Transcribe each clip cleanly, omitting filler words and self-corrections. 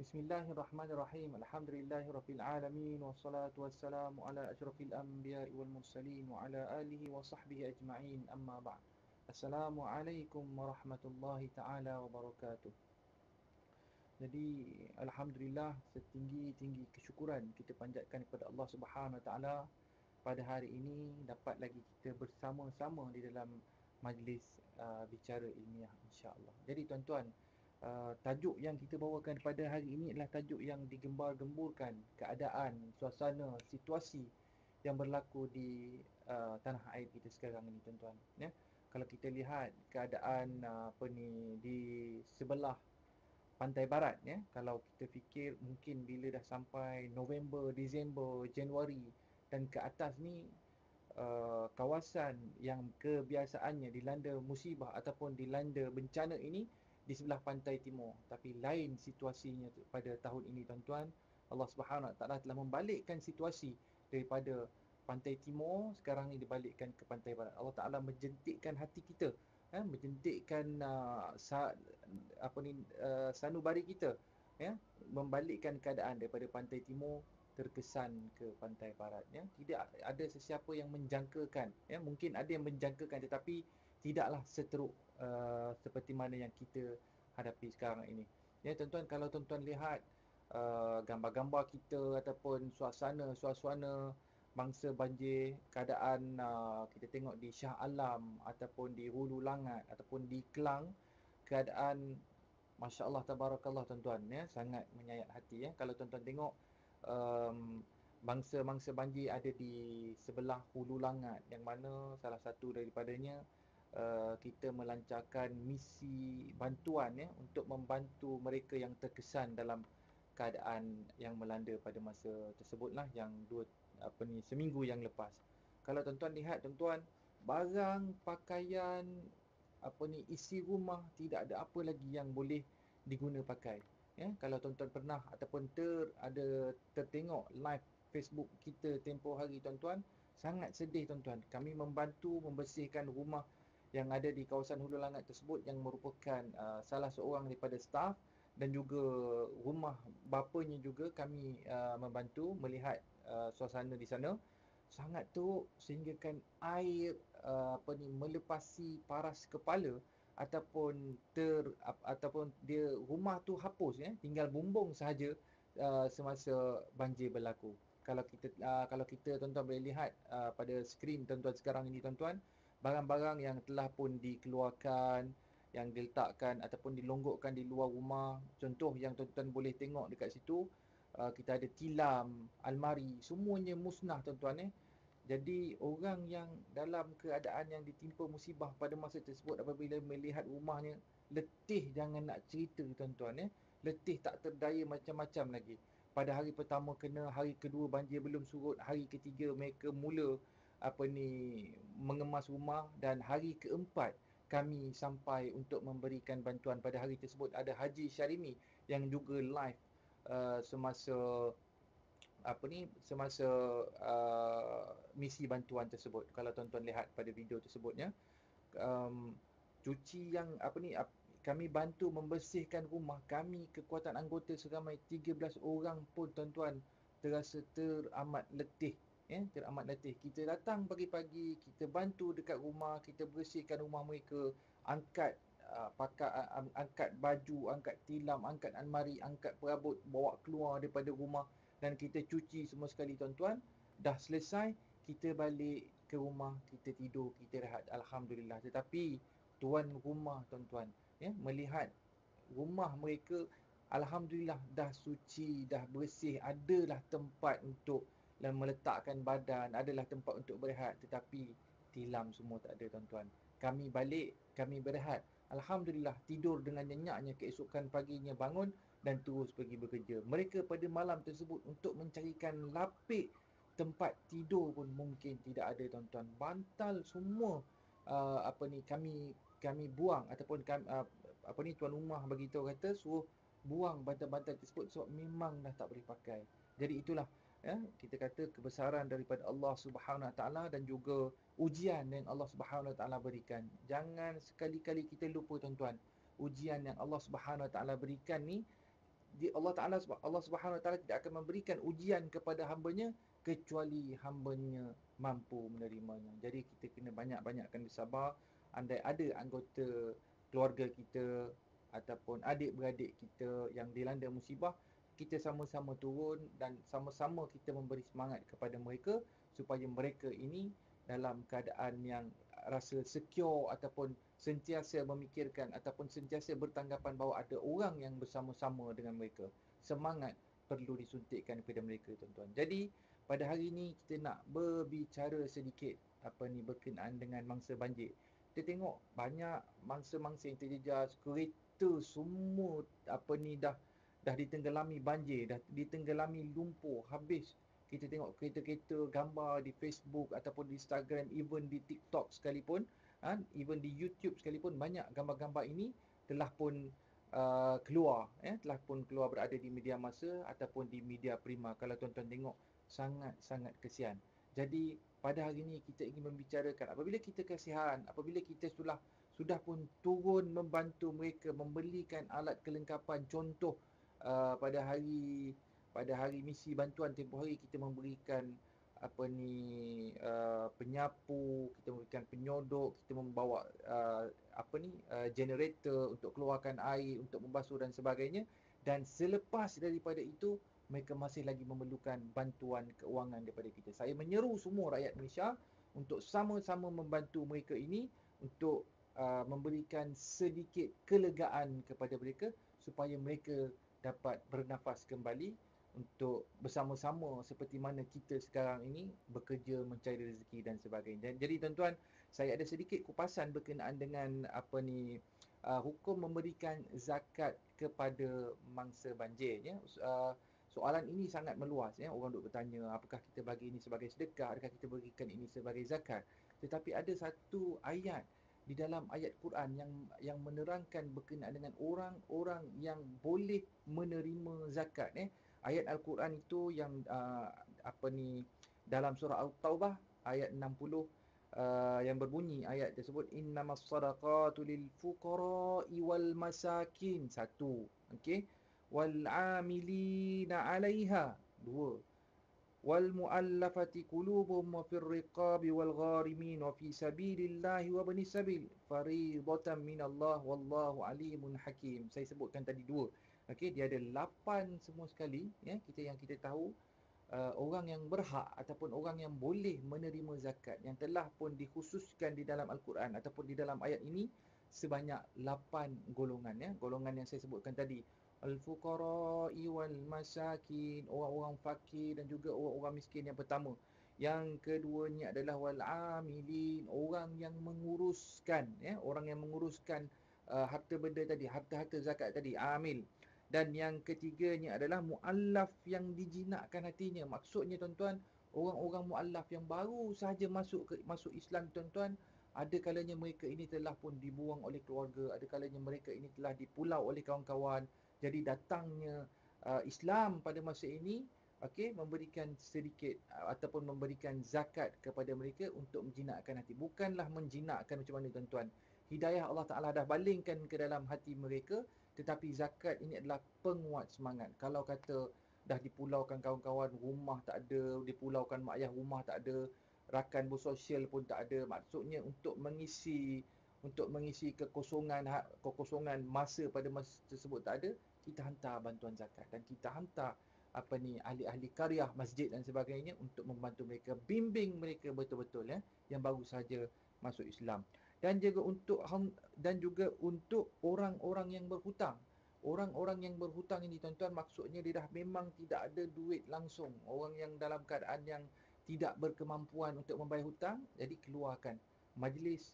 Bismillahirrahmanirrahim. Alhamdulillahirabbil alamin wassalatu wassalamu ala asyrafil anbiya'i wal mursalin wa ala alihi wa sahbihi ajma'in. Amma ba'd. Assalamualaikum warahmatullahi taala wabarakatuh. Jadi alhamdulillah, setinggi-tinggi kesyukuran kita panjatkan kepada Allah Subhanahu wa taala pada hari ini dapat lagi kita bersama-sama di dalam majlis bicara ilmiah, insya-Allah. Jadi tuan-tuan, tajuk yang kita bawakan pada hari ini adalah tajuk yang digembar-gemburkan, keadaan, suasana, situasi yang berlaku di tanah air kita sekarang ini, tuan-tuan, ya. Kalau kita lihat keadaan di sebelah pantai barat, ya, kalau kita fikir mungkin bila dah sampai November, Disember, Januari dan ke atas ni, kawasan yang kebiasaannya dilanda musibah ataupun dilanda bencana ini di sebelah pantai timur. Tapi lain situasinya pada tahun ini, tuan-tuan. Allah Subhanahu Wa Taala telah membalikkan situasi daripada pantai timur sekarang ni dibalikkan ke pantai barat. Allah Taala menjentikkan hati kita, menjentikkan sanubari kita, ya, membalikkan keadaan daripada pantai timur terkesan ke pantai barat, ya. Tidak ada sesiapa yang menjangkakan, ya. Mungkin ada yang menjangkakan, tetapi tidaklah seteruk seperti mana yang kita hadapi sekarang ini. Ya, tuan-tuan, kalau tuan-tuan lihat gambar-gambar kita ataupun suasana bangsa banjir, keadaan kita tengok di Shah Alam ataupun di Hulu Langat ataupun di Kelang, keadaan Masya Allah, tabarakallah, tuan-tuan, ya, sangat menyayat hati, ya. Kalau tuan-tuan tengok bangsa-bangsa banjir ada di sebelah Hulu Langat, yang mana salah satu daripadanya kita melancarkan misi bantuan, ya, untuk membantu mereka yang terkesan dalam keadaan yang melanda pada masa tersebutlah, yang seminggu yang lepas. Kalau tuan-tuan lihat, tuan-tuan, barang, pakaian, isi rumah, tidak ada apa lagi yang boleh diguna pakai, ya. Kalau tuan-tuan pernah ataupun tertengok live Facebook kita tempoh hari, tuan-tuan, sangat sedih, tuan-tuan. Kami membantu membersihkan rumah yang ada di kawasan Hulu Langat tersebut, yang merupakan salah seorang daripada staf, dan juga rumah bapanya juga kami membantu melihat suasana di sana. Sangat teruk sehinggakan air melepasi paras kepala, ataupun dia rumah tu hapus, ya, tinggal bumbung sahaja semasa banjir berlaku. Kalau kita tuan-tuan boleh lihat pada skrin tuan-tuan sekarang ini, tuan-tuan, barang-barang yang telah pun dikeluarkan, yang diletakkan ataupun dilonggokkan di luar rumah. Contoh yang tuan-tuan boleh tengok dekat situ, kita ada tilam, almari, semuanya musnah, tuan-tuan. Jadi orang yang dalam keadaan yang ditimpa musibah pada masa tersebut, apabila melihat rumahnya, letih jangan nak cerita, tuan-tuan, letih tak terdaya macam-macam lagi. Pada hari pertama kena, hari kedua banjir belum surut, hari ketiga mereka mula mengemas rumah, dan hari keempat kami sampai untuk memberikan bantuan. Pada hari tersebut ada Haji Syarimi yang juga live semasa misi bantuan tersebut. Kalau tuan-tuan lihat pada video tersebutnya, cuci yang kami bantu membersihkan rumah. Kami kekuatan anggota seramai 13 orang pun, tuan-tuan, terasa teramat letih, ya, teramat letih. Kita datang pagi-pagi, kita bantu dekat rumah, kita bersihkan rumah mereka, angkat angkat baju, angkat tilam, angkat almari, angkat perabot, bawa keluar daripada rumah, dan kita cuci semua sekali, tuan-tuan. Dah selesai, kita balik ke rumah, kita tidur, kita rehat, alhamdulillah. Tetapi tuan rumah, tuan-tuan, ya, melihat rumah mereka, alhamdulillah, dah suci, dah bersih, adalah tempat untuk meletakkan badan, adalah tempat untuk berehat, tetapi tilam semua tak ada, tuan-tuan. Kami balik, kami berehat, alhamdulillah, tidur dengan nyenyaknya. Keesokan paginya bangun dan terus pergi bekerja. Mereka pada malam tersebut untuk mencarikan lapik tempat tidur pun mungkin tidak ada, tuan-tuan. Bantal semua kami buang, ataupun tuan rumah bagi tahu, kata suruh buang bantal-bantal tersebut sebab memang dah tak boleh pakai. Jadi itulah, ya, kita kata kebesaran daripada Allah Subhanahu Wa Taala dan juga ujian yang Allah Subhanahu Wa Taala berikan. Jangan sekali-kali kita lupa, tuan-tuan, ujian yang Allah Subhanahu Wa Taala berikan ni Allah Subhanahu Wa Taala tidak akan memberikan ujian kepada hamba-Nya kecuali hamba-Nya mampu menerimanya. Jadi kita kena banyak-banyakkan bersabar. Andai ada anggota keluarga kita ataupun adik-beradik kita yang dilanda musibah, kita sama-sama turun dan sama-sama kita memberi semangat kepada mereka supaya mereka ini dalam keadaan yang rasa secure ataupun sentiasa memikirkan ataupun sentiasa bertanggapan bahawa ada orang yang bersama-sama dengan mereka. Semangat perlu disuntikkan kepada mereka, tuan-tuan. Jadi pada hari ini kita nak berbicara sedikit berkenaan dengan mangsa banjir. Kita tengok banyak mangsa-mangsa yang terjejas, kereta semua dah ditenggelami banjir, dah ditenggelami lumpur, habis. Kita tengok kereta-kereta gambar di Facebook ataupun di Instagram, even di TikTok sekalipun, even di YouTube sekalipun, banyak gambar-gambar ini telah pun telah pun keluar berada di media massa ataupun di media prima. Kalau tuan-tuan tengok, sangat-sangat kesian. Jadi pada hari ini kita ingin membicarakan apabila kita kasihan, apabila kita sudah pun turun membantu mereka, membelikan alat kelengkapan. Contoh pada hari misi bantuan tempoh hari, kita memberikan penyapu, kita memberikan penyodok, kita membawa generator untuk keluarkan air, untuk membasuh dan sebagainya. Dan selepas daripada itu, mereka masih lagi memerlukan bantuan keuangan daripada kita. Saya menyeru semua rakyat Malaysia untuk sama-sama membantu mereka ini, untuk memberikan sedikit kelegaan kepada mereka supaya mereka dapat bernafas kembali untuk bersama-sama seperti mana kita sekarang ini bekerja mencari rezeki dan sebagainya. Jadi tuan-tuan, saya ada sedikit kupasan berkenaan dengan hukum memberikan zakat kepada mangsa banjir, ya. Soalan ini sangat meluas, ya. Orang duk bertanya, apakah kita bagi ini sebagai sedekah, adakah kita berikan ini sebagai zakat? Tetapi ada satu ayat di dalam ayat Quran yang menerangkan berkenaan dengan orang-orang yang boleh menerima zakat, Ayat Al-Quran itu yang dalam surah Al-Taubah ayat 60, yang berbunyi ayat tersebut, innamas sadaqatu lil fuqara'i wal masakin, satu, okey, wal 'amilina 'alaiha, dua, wal mu'allafati qulubuhum wa fir riqabi wal gharimin wa fi sabilillahi wa ibnis sabil fariidatan minallah wallahu alimun hakim. Saya sebutkan tadi dua. Okey, dia ada 8 semua sekali, ya. Kita tahu orang yang berhak ataupun orang yang boleh menerima zakat yang telah pun dikhususkan di dalam Al-Quran ataupun di dalam ayat ini sebanyak 8 golongan, ya. Golongan yang saya sebutkan tadi, al-fuqara'i wal masakin, orang-orang fakir dan juga orang-orang miskin yang pertama. Yang keduanya adalah wal amilin, orang yang menguruskan, ya, orang yang menguruskan harta benda tadi, harta-harta zakat tadi, amil. Dan yang ketiganya adalah muallaf, yang dijinakkan hatinya. Maksudnya tuan-tuan, orang-orang muallaf yang baru sahaja masuk Islam, tuan-tuan, ada kalanya mereka ini telah pun dibuang oleh keluarga, ada kalanya mereka ini telah dipulau oleh kawan-kawan. Jadi datangnya Islam pada masa ini, okey, memberikan sedikit ataupun memberikan zakat kepada mereka untuk menjinakkan hati. Bukanlah menjinakkan macam mana, tuan-tuan. Hidayah Allah Ta'ala dah balingkan ke dalam hati mereka, tetapi zakat ini adalah penguat semangat. Kalau kata dah dipulaukan kawan-kawan, rumah tak ada, dipulaukan mak ayah, rumah tak ada, rakan bersosial pun tak ada, maksudnya untuk mengisi kekosongan masa pada masa tersebut tak ada, kita hantar bantuan zakat dan kita hantar ahli-ahli karyah masjid dan sebagainya untuk membantu mereka, bimbing mereka betul-betul, ya, yang baru saja masuk Islam. Dan juga untuk orang-orang yang berhutang. Orang-orang yang berhutang ini, tuan-tuan, maksudnya dia dah memang tidak ada duit langsung. Orang yang dalam keadaan yang tidak berkemampuan untuk membayar hutang, jadi keluarkan majlis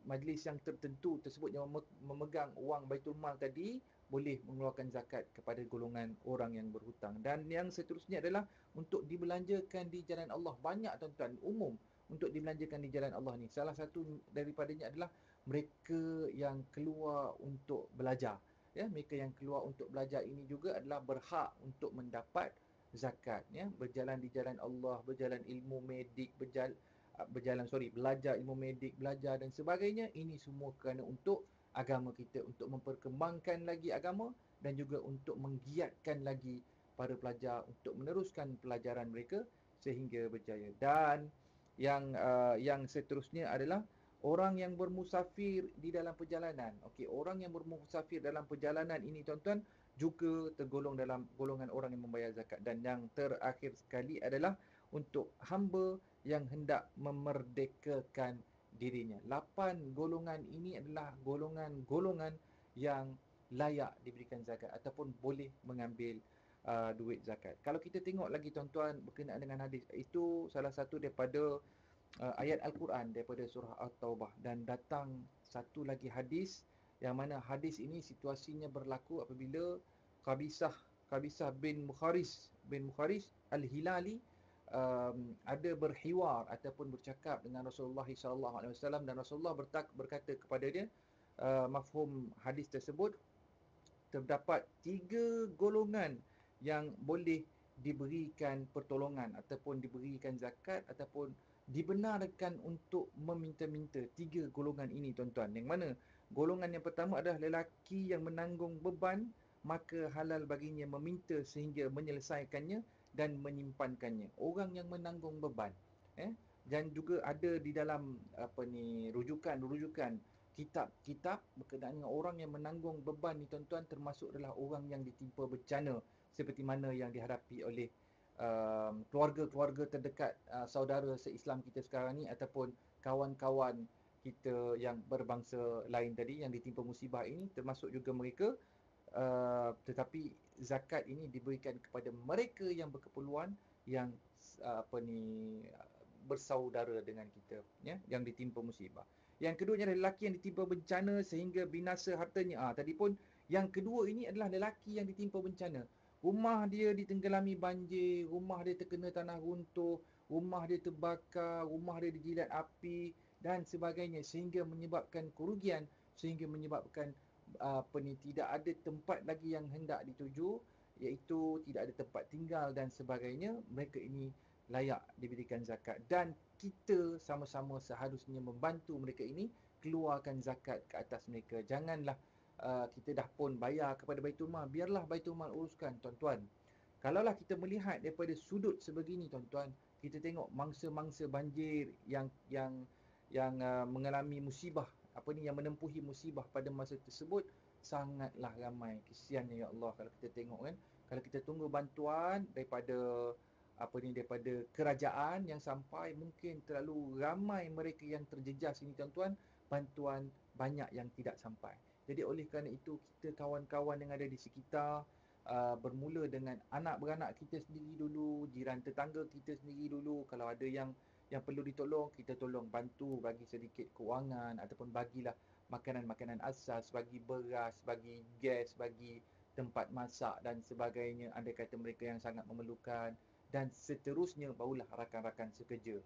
majlis yang tertentu tersebut yang memegang wang Baitul Mal tadi boleh mengeluarkan zakat kepada golongan orang yang berhutang. Dan yang seterusnya adalah untuk dibelanjakan di jalan Allah. Banyak, tuan-tuan, umum untuk dibelanjakan di jalan Allah ni. Salah satu daripadanya adalah mereka yang keluar untuk belajar. Ya, mereka yang keluar untuk belajar ini juga adalah berhak untuk mendapat zakat, ya. Berjalan di jalan Allah, berjalan ilmu medik, belajar ilmu medik, belajar dan sebagainya, ini semua kerana untuk agama kita, untuk memperkembangkan lagi agama, dan juga untuk menggiatkan lagi para pelajar untuk meneruskan pelajaran mereka sehingga berjaya. Dan yang seterusnya adalah orang yang bermusafir di dalam perjalanan. Okey, orang yang bermusafir dalam perjalanan ini tuan-tuan juga tergolong dalam golongan orang yang membayar zakat. Dan yang terakhir sekali adalah untuk hamba yang hendak memerdekakan dirinya. 8 golongan ini adalah golongan-golongan yang layak diberikan zakat ataupun boleh mengambil duit zakat. Kalau kita tengok lagi tuan-tuan berkenaan dengan hadis, itu salah satu daripada ayat Al-Quran daripada surah At-Taubah. Dan datang satu lagi hadis yang mana hadis ini situasinya berlaku apabila Qabisah bin Mukharis Al-Hilali ada berhiwar ataupun bercakap dengan Rasulullah SAW, dan Rasulullah berkata kepada dia, mafhum hadis tersebut, terdapat 3 golongan yang boleh diberikan pertolongan ataupun diberikan zakat ataupun dibenarkan untuk meminta-minta. 3 golongan ini tuan-tuan, yang mana golongan yang pertama adalah lelaki yang menanggung beban, maka halal baginya meminta sehingga menyelesaikannya dan menyimpankannya. Orang yang menanggung beban, dan juga ada di dalam rujukan kitab-kitab berkenaan dengan orang yang menanggung beban ni tuan-tuan, termasuk adalah orang yang ditimpa bencana seperti mana yang dihadapi oleh keluarga-keluarga terdekat saudara se-Islam kita sekarang ni, ataupun kawan-kawan kita yang berbangsa lain tadi yang ditimpa musibah ini, termasuk juga mereka. Tetapi zakat ini diberikan kepada mereka yang berkeperluan, yang bersaudara dengan kita, ya, yang ditimpa musibah. Yang keduanya adalah lelaki yang ditimpa bencana sehingga binasa hartanya. Tadi pun yang kedua ini adalah lelaki yang ditimpa bencana. Rumah dia ditenggelami banjir, rumah dia terkena tanah runtuh, rumah dia terbakar, rumah dia dijilat api dan sebagainya, sehingga menyebabkan kerugian, sehingga menyebabkan tidak ada tempat lagi yang hendak dituju, iaitu tidak ada tempat tinggal dan sebagainya. Mereka ini layak diberikan zakat, dan kita sama-sama seharusnya membantu mereka ini keluarkan zakat ke atas mereka. Janganlah kita dah pun bayar kepada Baitul Mal, biarlah Baitul Mal uruskan, tuan-tuan. Kalaulah kita melihat daripada sudut sebegini, tuan-tuan, kita tengok mangsa-mangsa banjir yang mengalami musibah, yang menempuhi musibah pada masa tersebut sangatlah ramai. Kesiannya, ya Allah, kalau kita tengok kan. Kalau kita tunggu bantuan daripada daripada kerajaan yang sampai, mungkin terlalu ramai mereka yang terjejas ini, tuan-tuan, bantuan banyak yang tidak sampai. Jadi oleh kerana itu, kita kawan-kawan yang ada di sekitar, bermula dengan anak beranak kita sendiri dulu, jiran tetangga kita sendiri dulu. Kalau ada yang perlu ditolong, kita tolong bantu, bagi sedikit kewangan ataupun bagilah makanan-makanan asas, bagi beras, bagi gas, bagi tempat masak dan sebagainya, andai kata mereka yang sangat memerlukan. Dan seterusnya barulah rakan-rakan sekerja,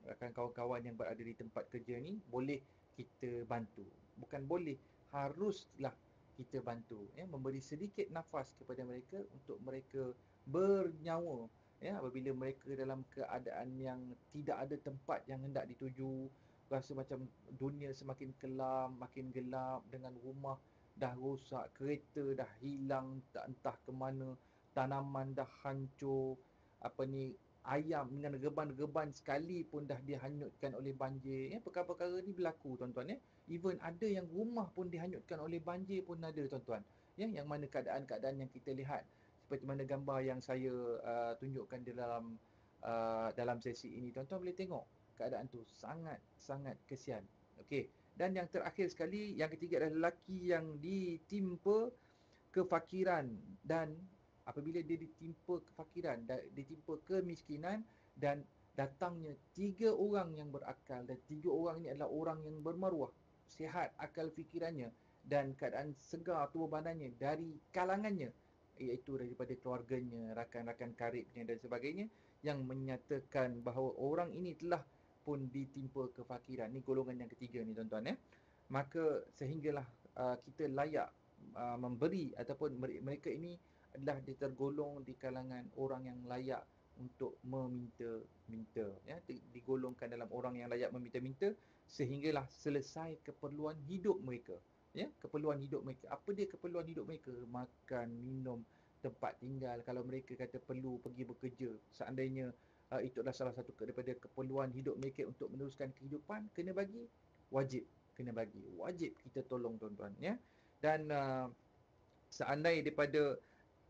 rakan kawan-kawan yang berada di tempat kerja ni boleh kita bantu. Bukan boleh, haruslah kita bantu, memberi sedikit nafas kepada mereka untuk mereka bernyawa, apabila mereka dalam keadaan yang tidak ada tempat yang hendak dituju, rasa macam dunia semakin kelam, makin gelap, dengan rumah dah rosak, kereta dah hilang tak entah ke mana, tanaman dah hancur, ayam dengan reban-reban sekali pun dah dihanyutkan oleh banjir. Perkara-perkara ni berlaku, tuan-tuan. Even ada yang rumah pun dihanyutkan oleh banjir pun ada, tuan-tuan. Yang mana keadaan-keadaan yang kita lihat, seperti mana gambar yang saya tunjukkan di dalam sesi ini, tuan-tuan boleh tengok keadaan tu sangat-sangat kesian. Okey. Dan yang terakhir sekali, yang ketiga adalah lelaki yang ditimpa kefakiran, dan apabila dia ditimpa kefakiran, ditimpa kemiskinan, dan datangnya 3 orang yang berakal, dan 3 orang ini adalah orang yang bermaruah, sihat akal fikirannya dan keadaan segar tubuh badannya, dari kalangannya, iaitu daripada keluarganya, rakan-rakan karibnya dan sebagainya, yang menyatakan bahawa orang ini telah pun ditimpa kefakiran. Ni golongan yang ketiga ni, tuan-tuan. Maka sehinggalah kita layak memberi, ataupun mereka ini adalah tergolong di kalangan orang yang layak untuk meminta-minta, digolongkan dalam orang yang layak meminta-minta, sehinggalah selesai keperluan hidup mereka. ya, keperluan hidup mereka. Apa dia keperluan hidup mereka? Makan, minum, tempat tinggal. Kalau mereka kata perlu pergi bekerja, seandainya itu adalah salah satu daripada keperluan hidup mereka untuk meneruskan kehidupan, kena bagi, wajib kena bagi, wajib kita tolong tuan-tuan, ya. Dan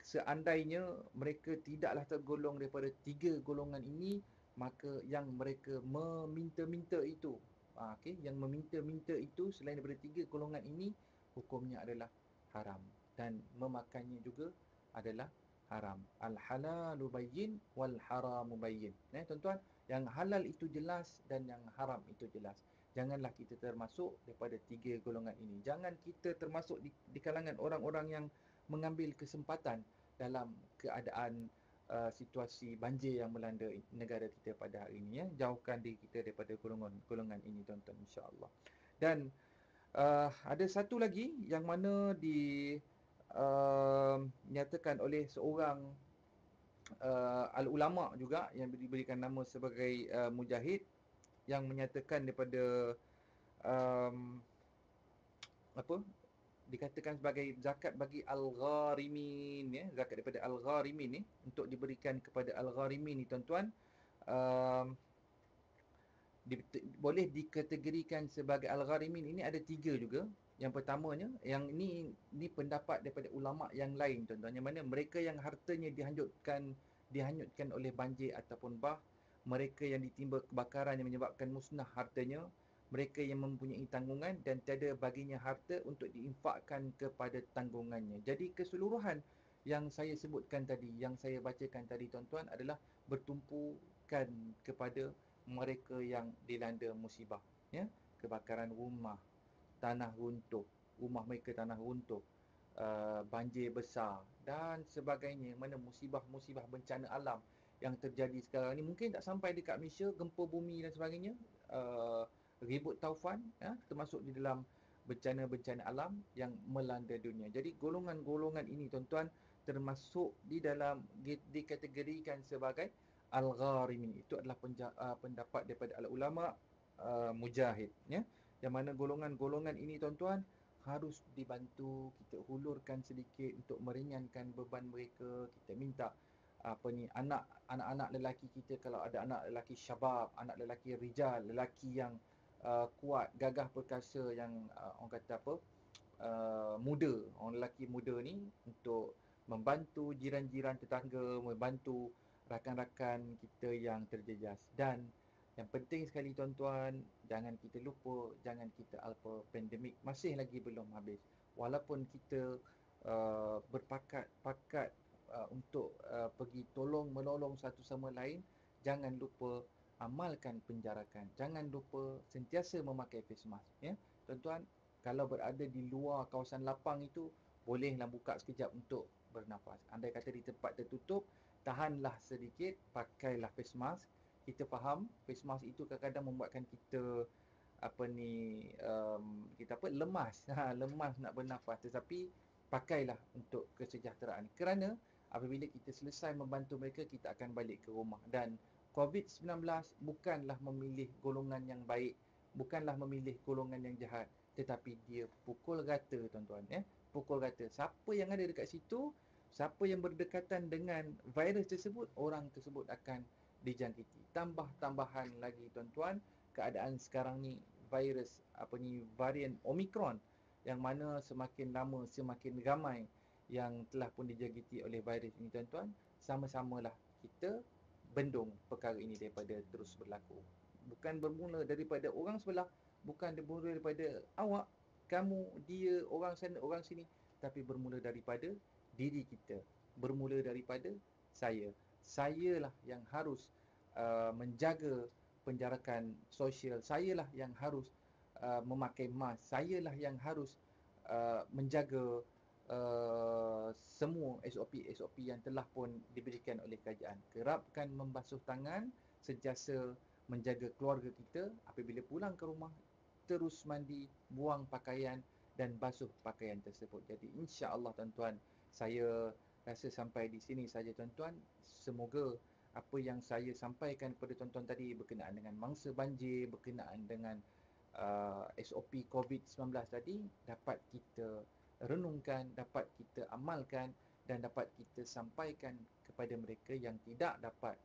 seandainya mereka tidaklah tergolong daripada 3 golongan ini, maka yang mereka meminta-minta itu, okey, yang meminta-minta itu selain daripada 3 golongan ini, hukumnya adalah haram, dan memakannya juga adalah haram. Al halalu bayyin wal haramu bayyin. Tuan-tuan, yang halal itu jelas dan yang haram itu jelas. Janganlah kita termasuk daripada 3 golongan ini. Jangan kita termasuk di kalangan orang-orang yang mengambil kesempatan dalam keadaan situasi banjir yang melanda negara kita pada hari ini, ya. Jauhkan diri kita daripada golongan ini, tuan-tuan, insya-Allah. Dan ada satu lagi yang mana nyatakan oleh seorang al-ulama juga yang diberikan nama sebagai Mujahid, yang menyatakan daripada um, apa dikatakan sebagai zakat bagi al-gharimin, ya, zakat daripada al-gharimin ni untuk diberikan kepada al-gharimin ni, tuan-tuan, um, boleh dikategorikan sebagai al-gharimin ini ada 3 juga. Yang pertamanya, yang ni pendapat daripada ulama yang lain, tuan-tuan, yang mana mereka yang hartanya dihanyutkan oleh banjir ataupun bah, mereka yang ditimba kebakaran yang menyebabkan musnah hartanya, mereka yang mempunyai tanggungan dan tiada baginya harta untuk diinfakkan kepada tanggungannya. Jadi keseluruhan yang saya sebutkan tadi, yang saya bacakan tadi, tuan-tuan, adalah bertumpukan kepada mereka yang dilanda musibah, ya, kebakaran rumah, tanah runtuh, rumah mereka tanah runtuh, banjir besar dan sebagainya. Mana musibah-musibah bencana alam yang terjadi sekarang ni mungkin tak sampai dekat Malaysia, gempa bumi dan sebagainya, ribut taufan, ya, termasuk di dalam bencana-bencana alam yang melanda dunia. Jadi golongan-golongan ini, tuan-tuan, termasuk di dalam dikategorikan sebagai al-gharimin. Itu adalah pendapat daripada al-ulama Mujahid, ya. Yang mana golongan-golongan ini, tuan-tuan, harus dibantu, kita hulurkan sedikit untuk meringankan beban mereka. Kita minta anak-anak lelaki kita, kalau ada anak lelaki syabab, anak lelaki rijal, lelaki yang kuat, gagah perkasa, yang orang kata apa, muda, orang lelaki muda ni, untuk membantu jiran-jiran tetangga, membantu rakan-rakan kita yang terjejas. Dan yang penting sekali, tuan-tuan, jangan kita lupa, jangan kita alpa, pandemik masih lagi belum habis. Walaupun kita berpakat-pakat untuk pergi tolong menolong satu sama lain, jangan lupa amalkan penjarakan. Jangan lupa sentiasa memakai face mask, ya. Tuan-tuan, kalau berada di luar kawasan lapang itu, bolehlah buka sekejap untuk bernafas. Andai kata di tempat tertutup, tahanlah sedikit, pakailah face mask. Kita faham face mask itu kadang-kadang membuatkan kita lemas, lemas nak bernafas, tetapi pakailah untuk kesejahteraan. Kerana apabila kita selesai membantu mereka, kita akan balik ke rumah. Dan COVID-19 bukanlah memilih golongan yang baik, bukanlah memilih golongan yang jahat, tetapi dia pukul rata, tuan-tuan, ya. Pukul rata. Siapa yang ada dekat situ, siapa yang berdekatan dengan virus tersebut, orang tersebut akan dijangkiti. Tambah-tambahan lagi, tuan-tuan, keadaan sekarang ni varian Omicron, yang mana semakin lama semakin ramai yang telah pun dijangkiti oleh virus ini, tuan-tuan. Sama-samalah kita bendung perkara ini daripada terus berlaku. Bukan bermula daripada orang sebelah, bukan bermula daripada awak, kamu, dia, orang sana, orang sini, tapi bermula daripada diri kita. Bermula daripada saya. Sayalah yang harus menjaga penjarakan sosial. Sayalah yang harus memakai mask. Sayalah yang harus menjaga semua SOP-SOP yang telah pun diberikan oleh kerajaan. Kerapkan membasuh tangan, sentiasa menjaga keluarga kita. Apabila pulang ke rumah, terus mandi, buang pakaian dan basuh pakaian tersebut. Jadi insya-Allah, tuan-tuan, saya rasa sampai di sini saja, tuan-tuan. Semoga apa yang saya sampaikan kepada tuan-tuan tadi berkenaan dengan mangsa banjir, berkenaan dengan SOP COVID-19 tadi dapat kita renungkan, dapat kita amalkan dan dapat kita sampaikan kepada mereka yang tidak dapat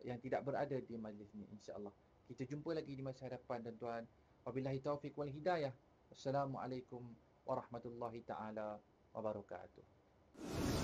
yang tidak berada di majlis ini, insya-Allah. Kita jumpa lagi di masa hadapan, tuan-tuan. Wabillahi taufiq wal hidayah. Assalamualaikum warahmatullahi taala wabarakatuh.